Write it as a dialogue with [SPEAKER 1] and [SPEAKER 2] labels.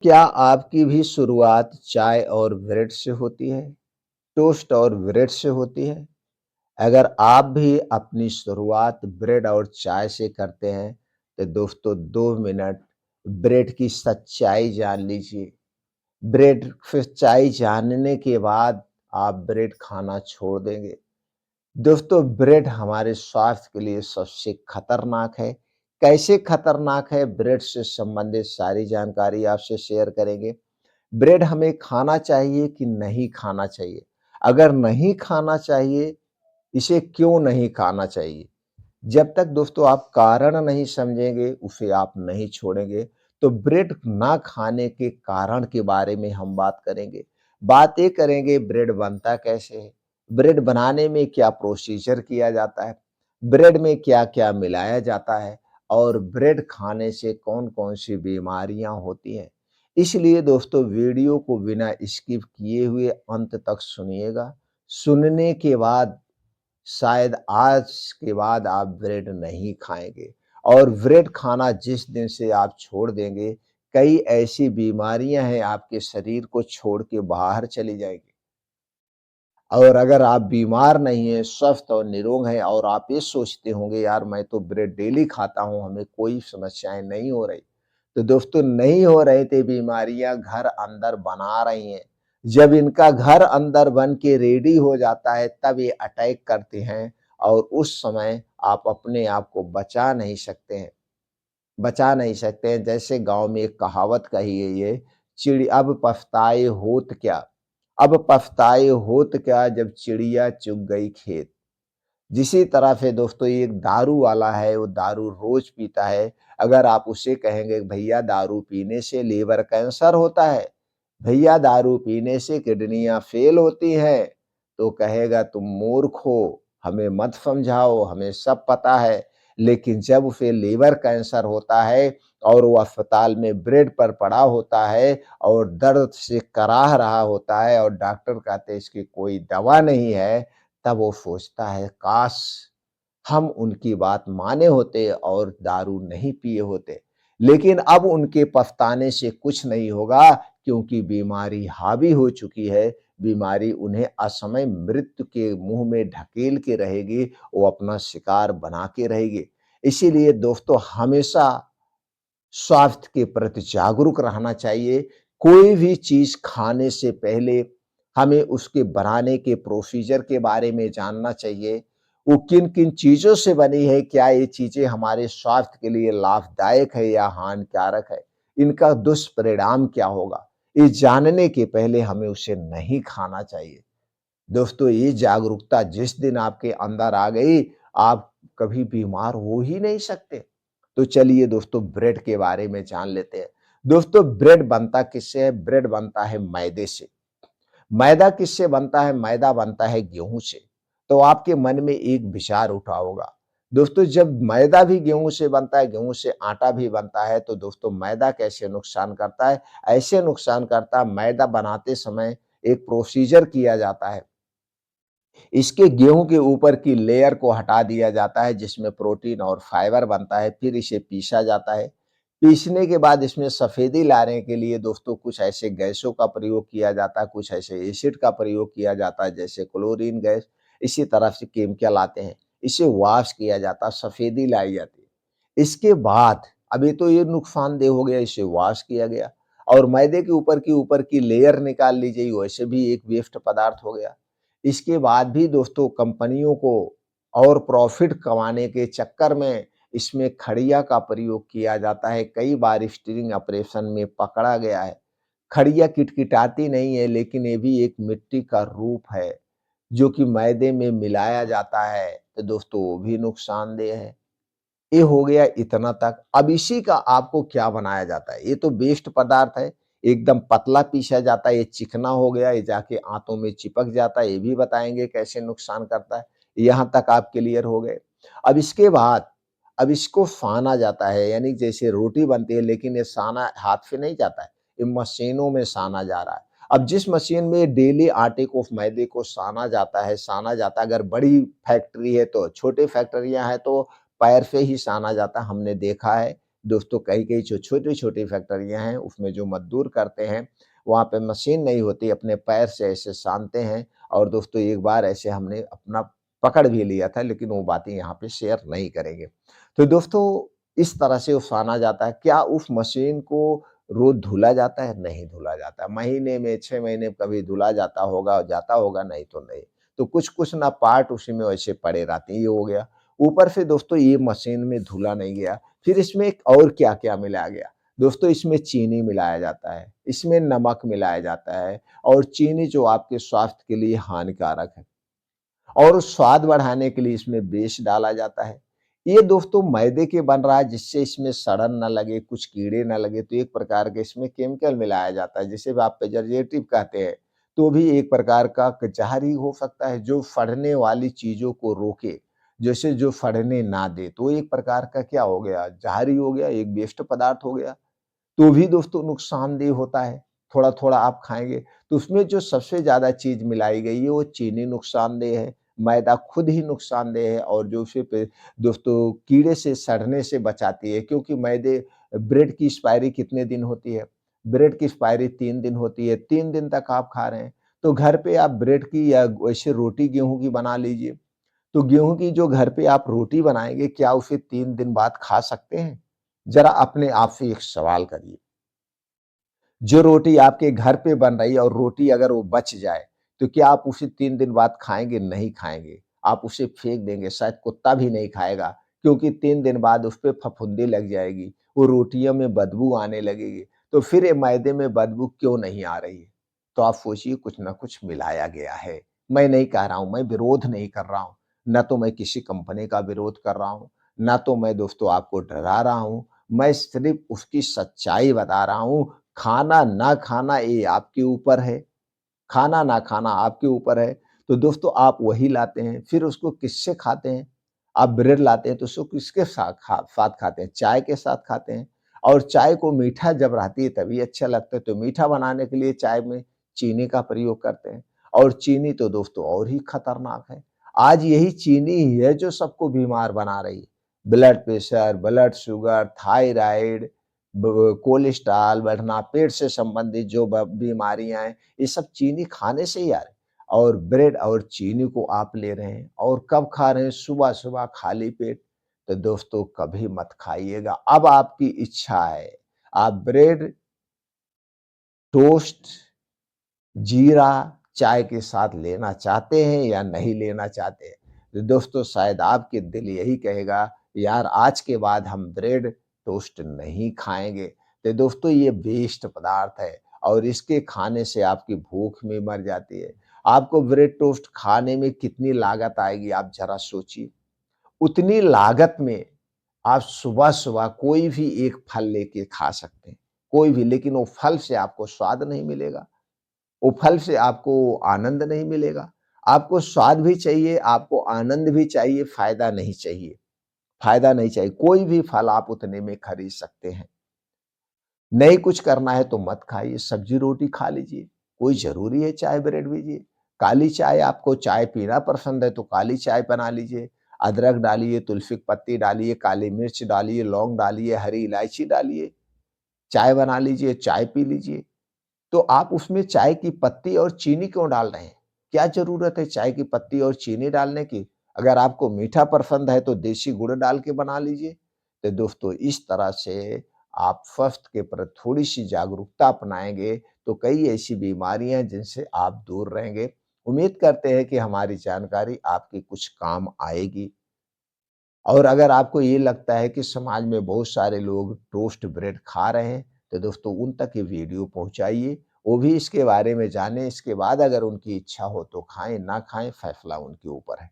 [SPEAKER 1] क्या आपकी भी शुरुआत चाय और ब्रेड से होती है? टोस्ट और ब्रेड से होती है? अगर आप भी अपनी शुरुआत ब्रेड और चाय से करते हैं, तो दोस्तों 2 मिनट ब्रेड की सच्चाई जान लीजिए। ब्रेड सच्चाई जानने के बाद आप ब्रेड खाना छोड़ देंगे। दोस्तों ब्रेड हमारे स्वास्थ्य के लिए सबसे खतरनाक है। कैसे खतरनाक है ब्रेड से संबंधित सारी जानकारी आपसे शेयर करेंगे। ब्रेड हमें खाना चाहिए कि नहीं खाना चाहिए? अगर नहीं खाना चाहिए, इसे क्यों नहीं खाना चाहिए? जब तक दोस्तों आप कारण नहीं समझेंगे, उसे आप नहीं छोड़ेंगे। तो ब्रेड ना खाने के कारण के बारे में हम बात करेंगे। बात ये करेंगे ब्रेड बनता कैसे है? ब्रेड बनाने में क्या प्रोसीजर किया जाता है? ब्रेड में क्या-क्या मिलाया जाता है? और ब्रेड खाने से कौन-कौन सी बीमारियाँ होती हैं? इसलिए दोस्तों वीडियो को बिना स्किप किए हुए अंत तक सुनिएगा। सुनने के बाद शायद आज के बाद आप ब्रेड नहीं खाएँगे और ब्रेड खाना जिस दिन से आप छोड़ देंगे, कई ऐसी बीमारियाँ हैं आपके शरीर को छोड़ के बाहर चली जाएँगी। और अगर आप बीमार नहीं हैं, स्वस्थ और निरोग हैं और आप ये सोचते होंगे यार मैं तो ब्रेड डेली खाता हूँ, हमें कोई समस्याएँ नहीं हो रही। तो दोस्तों नहीं हो रही थी बीमारियाँ घर अंदर बना रही हैं। जब इनका घर अंदर बन के रेडी हो जाता है तब ये अटैक करते हैं और उस समय आप अपने आप को बचा नहीं सकते हैं। बचा नहीं सकते हैं। जैसे गाँव में एक कहावत कही है ये, चिड़ी अब पछताए होत क्या? अब पछताए होत क्या जब चिड़िया चुग गई खेत। जिसी तरह से दोस्तों ये एक दारू वाला है, वो दारू रोज़ पीता है। अगर आप उसे कहेंगे भैया दारू पीने से लीवर कैंसर होता है, भैया दारू पीने से किडनियाँ फ़ेल होती हैं, तो कहेगा तुम मूर्ख हो, हमें मत समझाओ, हमें सब पता है। लेकिन जब उसे लीवर कैंसर होता है और वो अस्पताल में बेड पर पड़ा होता है और दर्द से कराह रहा होता है और डॉक्टर कहते हैं इसकी कोई दवा नहीं है, तब वो सोचता है काश हम उनकी बात माने होते और दारू नहीं पिए होते। लेकिन अब उनके पछताने से कुछ नहीं होगा क्योंकि बीमारी हावी हो चुकी है। बीमारी उन्हें असमय मृत्यु के मुँह में ढकेल के रहेगी, वो अपना शिकार बना के रहेगी। इसीलिए दोस्तों हमेशा स्वास्थ्य के प्रति जागरूक रहना चाहिए। कोई भी चीज़ खाने से पहले हमें उसके बनाने के प्रोसीजर के बारे में जानना चाहिए। वो किन-किन चीज़ों से बनी है, क्या ये चीज़ें हमारे स्वास्थ्य के लिए लाभदायक है या हानिकारक है? इनका दुष्परिणाम क्या होगा? ये जानने के पहले हमें उसे नहीं खाना चाहिए। दोस्तों ये जागरूकता जिस दिन आपके अंदर आ गई, आप कभी बीमार हो ही नहीं सकते। तो चलिए दोस्तों ब्रेड के बारे में जान लेते हैं। दोस्तों ब्रेड बनता किससे है? ब्रेड बनता है मैदे से। मैदा किससे बनता है? मैदा बनता है गेहूँ से। तो आपके मन में एक विचार उठा होगा, दोस्तों जब मैदा भी गेहूँ से बनता है, गेहूँ से आटा भी बनता है, तो दोस्तों मैदा कैसे नुकसान करता है? ऐसे नुकसान करता है मैदा बनाते समय एक प्रोसीजर किया जाता है। इसके गेहूँ के ऊपर की लेयर को हटा दिया जाता है जिसमें प्रोटीन और फाइबर बनता है, फिर इसे पीसा जाता है। पीसने के बाद इसमें सफ़ेदी लाने के लिए दोस्तों कुछ ऐसे गैसों का प्रयोग किया जाता है, कुछ ऐसे एसिड का प्रयोग किया जाता है जैसे क्लोरीन गैस, इसी तरह से केमिकल आते हैं। इसे वॉश किया जाता है, सफ़ेदी लाई जाती है। इसके बाद अब ये तो ये नुकसानदेह हो गया, इसे वॉश किया गया और मैदे के ऊपर की लेयर निकाल ली गई, वैसे भी एक वेस्ट पदार्थ हो गया। इसके बाद भी दोस्तों कंपनियों को और प्रॉफ़िट कमाने के चक्कर में इसमें खड़िया का प्रयोग किया जाता है। कई बार स्टीरिंग ऑपरेशन में पकड़ा गया है। खड़िया किटकिटाती नहीं है लेकिन ये भी एक मिट्टी का रूप है, जो कि मैदे में मिलाया जाता है, तो दोस्तों वो भी नुकसानदेह है। ये हो गया इतना तक। अब इसी का आपको क्या बनाया जाता है? ये तो वेस्ट पदार्थ है, एकदम पतला पीसा जाता है, ये चिकना हो गया, ये जाके आँतों में चिपक जाता है, ये भी बताएँगे कैसे नुकसान करता है। यहाँ तक आप क्लियर हो गए। अब इसके बाद अब इसको साना जाता है, यानी जैसे रोटी बनती है लेकिन ये साना हाथ से नहीं जाता है, ये मशीनों में साना जा रहा है। अब जिस मशीन में डेली आटे को, मैदे को साना जाता है, अगर बड़ी फैक्ट्री है तो, छोटी फैक्ट्रियाँ हैं तो पैर से ही साना जाता है, हमने देखा है। दोस्तों कई-कई जो छोटी-छोटी फैक्ट्रियाँ हैं, उसमें जो मज़दूर करते हैं, वहाँ पे मशीन नहीं होती, अपने पैर से ऐसे सानते हैं और दोस्तों एक बार ऐसे हमने अपना पकड़ भी लिया था, लेकिन वो बातें यहाँ पे शेयर नहीं करेंगे। तो दोस्तों इस तरह से वो साना जाता है। क्या उस मशीन को रोज़ धुला जाता है? नहीं धुला जाता। महीने में 6 महीने में कभी धुला जाता होगा, नहीं तो नहीं। तो कुछ-कुछ ना पार्ट उसी में वैसे पड़े रहते हैं, ये हो गया। ऊपर से दोस्तों ये मशीन में धुला नहीं गया, फिर इसमें एक और क्या-क्या मिलाया गया? दोस्तों इसमें चीनी मिलाया जाता है, इसमें नमक मिलाया जाता है और चीनी जो आपके स्वास्थ्य के लिए हानिकारक है। और स्वाद बढ़ाने के लिए इसमें बेस डाला जाता है। ये दोस्तों मैदे के बन रहा है जिससे इसमें सड़न ना लगे, कुछ कीड़े ना लगे, तो एक प्रकार के इसमें केमिकल मिलाया जाता है, जिसे आप प्रिजर्वेटिव कहते हैं। तो भी एक प्रकार का ज़हर ही हो सकता है जो सड़ने वाली चीज़ों को रोके, जैसे जो सड़ने ना दे, तो एक प्रकार का क्या हो गया, ज़हर ही हो गया, एक वेस्ट पदार्थ हो गया। तो भी दोस्तों नुकसानदेह होता है। थोड़ा-थोड़ा आप खाएँगे, तो उसमें जो सबसे ज़्यादा चीज़ मिलाई गई है, वो चीनी नुकसानदेह है, मैदा खुद ही नुकसानदेह है और जो उसे पे दोस्तों कीड़े से सड़ने से बचाती है क्योंकि मैदे ब्रेड की एक्सपायरी कितने दिन होती है? ब्रेड की एक्सपायरी 3 दिन होती है, 3 दिन तक आप खा रहे हैं। तो घर पे आप ब्रेड की या वैसे रोटी गेहूँ की बना लीजिए। तो गेहूँ की जो घर पे आप रोटी बनाएँगे, क्या उसे 3 दिन बाद खा सकते हैं? ज़रा अपने आप से एक सवाल करिए। जो रोटी आपके घर पे बन रही है और रोटी अगर वो बच जाए, तो क्या आप उसे 3 दिन बाद खाएँगे? नहीं खाएँगे। आप उसे फेंक देंगे, शायद कुत्ता भी नहीं खाएगा क्योंकि 3 दिन बाद उसपे फफूंदी लग जाएगी, वो रोटियों में बदबू आने लगेगी। तो फिर ये मैदे में बदबू क्यों नहीं आ रही है? तो आप सोचिए कुछ न कुछ मिलाया गया है। मैं नहीं कह रहा हूँ, मैं विरोध नहीं कर रहा हूँ, ना तो मैं किसी कंपनी का विरोध कर रहा हूँ, ना तो मैं दोस्तों आपको डरा रहा हूँ। मैं सिर्फ़ उसकी सच्चाई बता रहा हूँ खाना ना खाना ये आपके ऊपर है, खाना ना खाना आपके ऊपर है। तो दोस्तों आप वही लाते हैं, फिर उसको किससे खाते हैं? आप ब्रेड लाते हैं तो उसको किसके साथ खाते हैं? चाय के साथ खाते हैं और चाय को मीठा जब रहती है तभी अच्छा लगता है, तो मीठा बनाने के लिए चाय में चीनी का प्रयोग करते हैं और चीनी तो दोस्तों और ही खतरनाक है। आज यही चीनी ही है जो सबको बीमार बना रही है। Blood pressure, blood sugar, thyroid cholesterol बढ़ना, पेट से संबंधित जो ब बीमारियाँ हैं, ये सब चीनी खाने से ही आ रही है और ब्रेड और चीनी को आप ले रहे हैं और कब खा रहे हैं? सुबह-सुबह खाली पेट। तो दोस्तों कभी मत खाइएगा, अब आपकी इच्छा है। आप ब्रेड, टोस्ट, जीरा चाय के साथ लेना चाहते हैं या नहीं लेना चाहते हैं? तो दोस्तों शायद आपके दिल यही कहेगा, यार आज के बाद हम ब्रेड, टोस्ट नहीं खाएँगे। तो दोस्तों ये वेस्ट पदार्थ है और इसके खाने से आपकी भूख भी मर जाती है। आपको ब्रेड टोस्ट खाने में कितनी लागत आएगी आप ज़रा सोचिए। उतनी लागत में आप सुबह-सुबह कोई भी एक फल लेके खा सकते हैं, कोई भी, लेकिन वो फल से आपको स्वाद नहीं मिलेगा। वो फल से आपको आनंद नहीं मिलेगा। आपको स्वाद भी चाहिए, आपको आनंद भी चाहिए, फ़ायदा नहीं चाहिए, फ़ायदा नहीं चाहिए। कोई भी फल आप उतने में खरीद सकते हैं। नहीं कुछ करना है तो मत खाइए, सब्ज़ी-रोटी खा लीजिए। कोई ज़रूरी है चाय ब्रेड लीजिए। काली चाय आपको चाय पीना पसंद है तो काली चाय बना लीजिए। अदरक डालिए, तुलसी की पत्ती डालिए, काली मिर्च डालिए, लौंग डालिए, हरी इलायची डालिए, चाय बना लीजिए, चाय पी लीजिए। तो आप उसमें चाय की पत्ती और चीनी क्यों डाल रहे हैं? क्या ज़रूरत है चाय की पत्ती और चीनी डालने की? अगर आपको मीठा पसंद है तो देसी गुड़ डाल के बना लीजिए। तो दोस्तों इस तरह से आप स्वास्थ्य के प्रति थोड़ी-सी जागरूकता अपनाएँगे तो कई ऐसी बीमारियाँ हैं जिनसे आप दूर रहेंगे। उम्मीद करते हैं कि हमारी जानकारी आपके कुछ काम आएगी। और अगर आपको ये लगता है कि समाज में बहुत सारे लोग टोस्ट ब्रेड खा रहे हैं, तो दोस्तों उन तक ये वीडियो पहुँचाइए। वो भी इसके बारे में जानें, इसके बाद अगर उनकी इच्छा हो तो खाएँ, ना खाएँ फैसला उनके ऊपर है।